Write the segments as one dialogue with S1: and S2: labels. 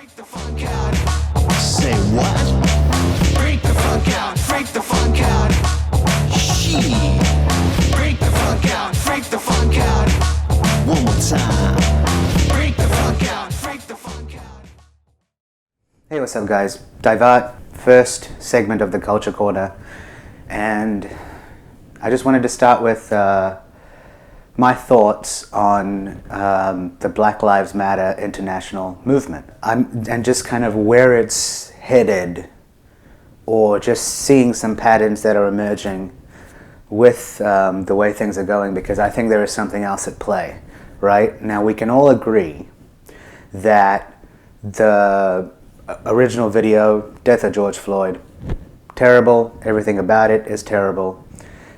S1: Freak the funk out. Say what? Freak the funk out. Freak the funk out. She. Freak the funk out. Freak the funk out. One more time. Freak the funk out. Freak the funk out.
S2: Hey, what's up, guys? Dhaivat, first segment of the Culture Corner, and I just wanted to start with my thoughts on the Black Lives Matter international movement, and just kind of where it's headed, or just seeing some patterns that are emerging with the way things are going, because I think there is something else at play, right? Now, we can all agree that the original video, Death of George Floyd, terrible, everything about it is terrible,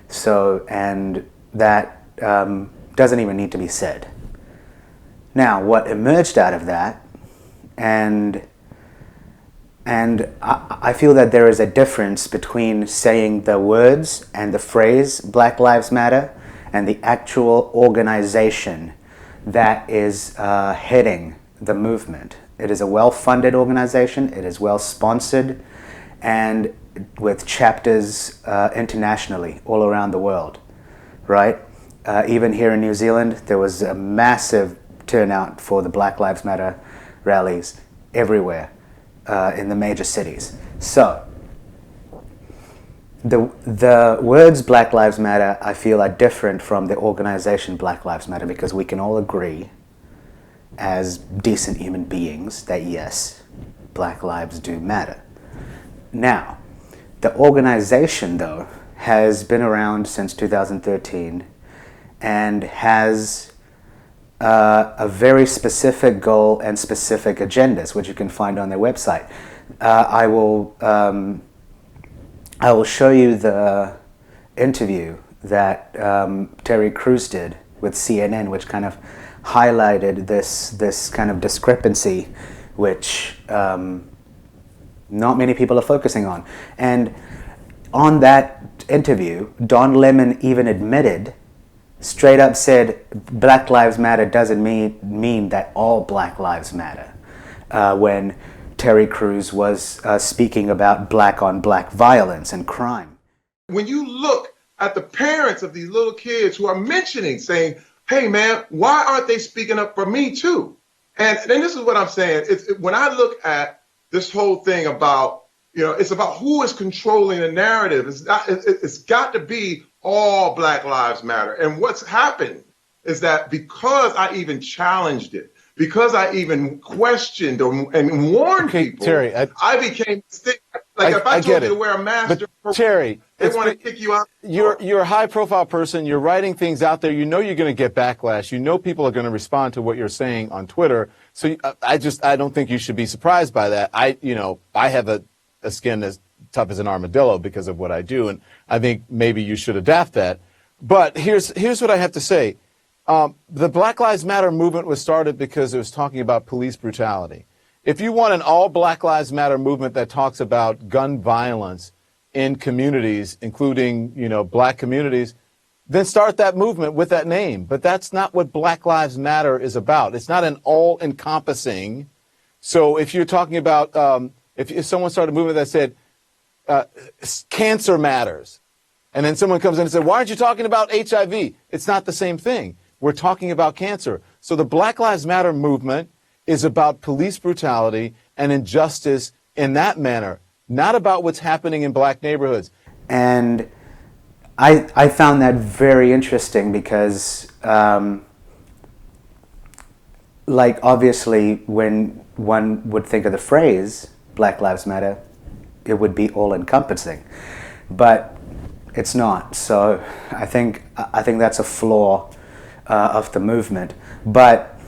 S2: so, and that doesn't even need to be said. Now, what emerged out of that, and I feel that there is a difference between saying the words and the phrase Black Lives Matter and the actual organization that is heading the movement. It is a well-funded organization, it is well-sponsored, and with chapters internationally, all around the world, right? Even here in New Zealand, there was a massive turnout for the Black Lives Matter rallies everywhere in the major cities. So, the words Black Lives Matter, I feel, are different from the organization Black Lives Matter, because we can all agree as decent human beings that yes, Black lives do matter. Now, the organization, though, has been around since 2013 and has a very specific goal and specific agendas, which you can find on their website. I will show you the interview that Terry Crews did with CNN, which kind of highlighted this kind of discrepancy, which not many people are focusing on. And on that interview, Don Lemon even admitted, straight up said, Black Lives Matter doesn't mean that all Black lives matter, when Terry Crews was speaking about black on black violence and crime.
S3: When you look at the parents of these little kids who are mentioning, saying, hey man, why aren't they speaking up for me too? And this is what I'm saying. When I look at this whole thing about, it's about who is controlling the narrative. It's got to be all Black Lives Matter. And what's happened is that because I even challenged it, because I even questioned and warned people,
S4: Terry,
S3: I became like if I told you to wear a mask,
S4: but Terry,
S3: they want to kick you out.
S4: You're a high-profile person. You're writing things out there. You know you're going to get backlash. You know people are going to respond to what you're saying on Twitter. So I don't think you should be surprised by that. I have a skin as tough as an armadillo because of what I do, and I think maybe you should adapt that. But here's what I have to say. The Black Lives Matter movement was started because it was talking about police brutality. If you want an all Black Lives Matter movement that talks about gun violence in communities, including, black communities, then start that movement with that name. But that's not what Black Lives Matter is about. It's not an all-encompassing. So if you're talking about, if someone started a movement that said, cancer matters, and then someone comes in and said, why aren't you talking about HIV? It's not the same thing. We're talking about cancer. So the Black Lives Matter movement is about police brutality and injustice in that manner, not about what's happening in black neighborhoods.
S2: And I found that very interesting because, obviously, when one would think of the phrase Black Lives Matter, it would be all-encompassing, but it's not. So I think that's a flaw of the movement. But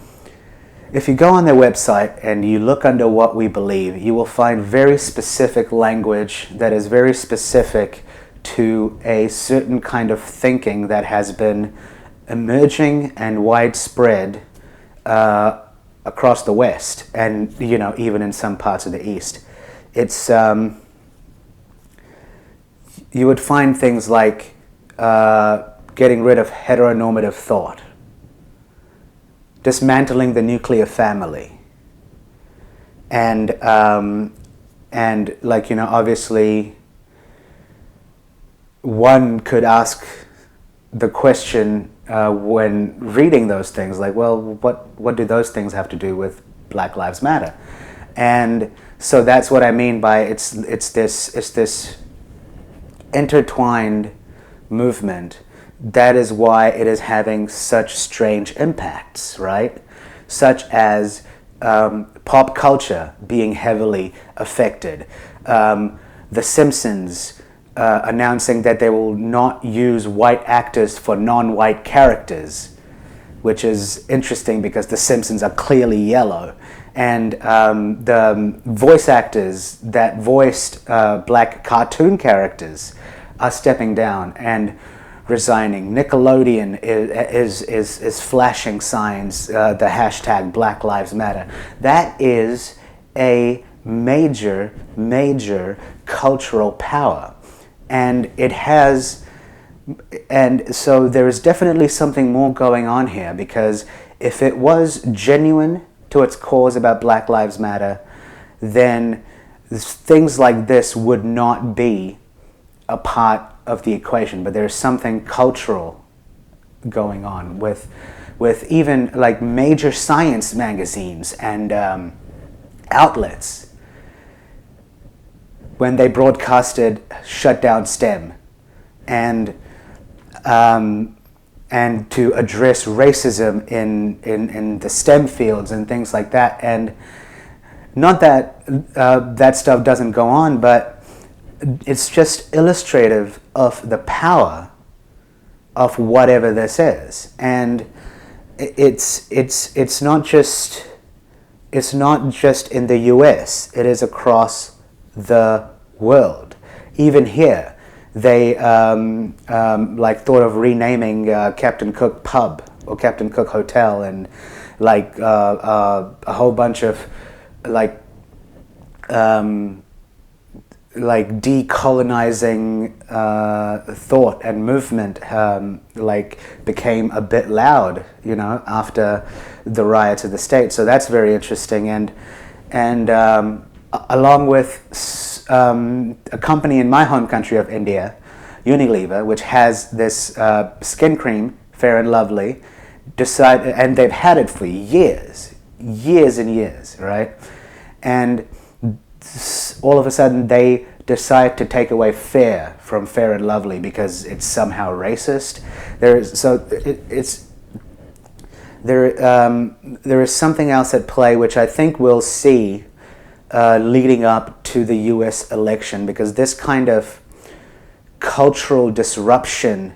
S2: if you go on their website and you look under what we believe, you will find very specific language that is very specific to a certain kind of thinking that has been emerging and widespread across the West, and even in some parts of the East. It's you would find things like getting rid of heteronormative thought, dismantling the nuclear family, and like, you know, obviously one could ask the question when reading those things, like, well, what do those things have to do with Black Lives Matter? And so that's what I mean by it's this intertwined movement. That is why it is having such strange impacts, right? Such as pop culture being heavily affected. The Simpsons announcing that they will not use white actors for non-white characters, which is interesting because The Simpsons are clearly yellow. And the voice actors that voiced black cartoon characters are stepping down and resigning. Nickelodeon is flashing signs, the hashtag Black Lives Matter. That is a major cultural power. And it has, and so there is definitely something more going on here, because if it was genuine to its cause about Black Lives Matter, then things like this would not be a part of the equation. But there's something cultural going on with even like major science magazines and outlets, when they broadcasted shut down STEM and to address racism in the STEM fields and things like that. And not that that stuff doesn't go on, but it's just illustrative of the power of whatever this is. And it's not just in the US, it is across the world. Even here, they like thought of renaming Captain Cook Pub or Captain Cook Hotel, and like a whole bunch of like decolonizing thought and movement like became a bit loud, you know, after the riots of the state. So that's very interesting. And along with a company in my home country of India, Unilever, which has this skin cream, Fair and Lovely, and they've had it for years and years, right? And all of a sudden they decide to take away Fair from Fair and Lovely because it's somehow racist. There is something else at play, which I think we'll see leading up to the US election, because this kind of cultural disruption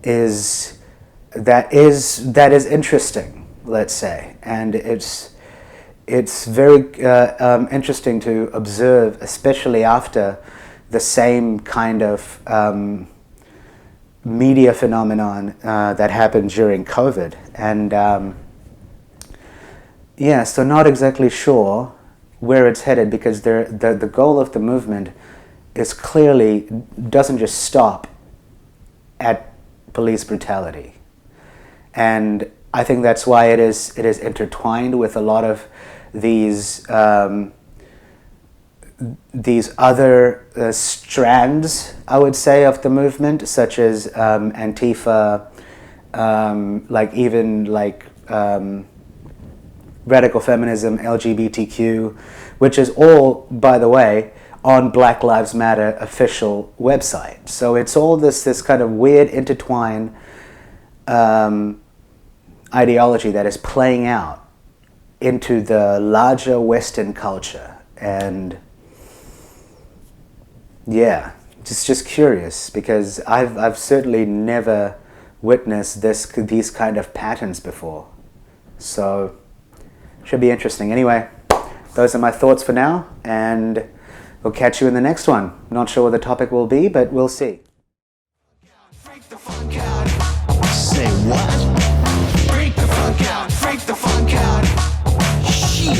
S2: is interesting, let's say, and it's very interesting to observe, especially after the same kind of media phenomenon that happened during COVID. And so not exactly sure where it's headed, because the goal of the movement is clearly doesn't just stop at police brutality. And I think that's why it is intertwined with a lot of these other strands, I would say, of the movement, such as Antifa, radical feminism, LGBTQ, which is all, by the way, on Black Lives Matter official website. So it's all this kind of weird intertwined ideology that is playing out into the larger Western culture. And yeah, just curious, because I've certainly never witnessed these kind of patterns before. So should be interesting. Anyway, those are my thoughts for now, and we'll catch you in the next one. Not sure what the topic will be, but we'll see.
S1: Freak the funk out. Say what? Freak the funk out. Freak the funk out. She.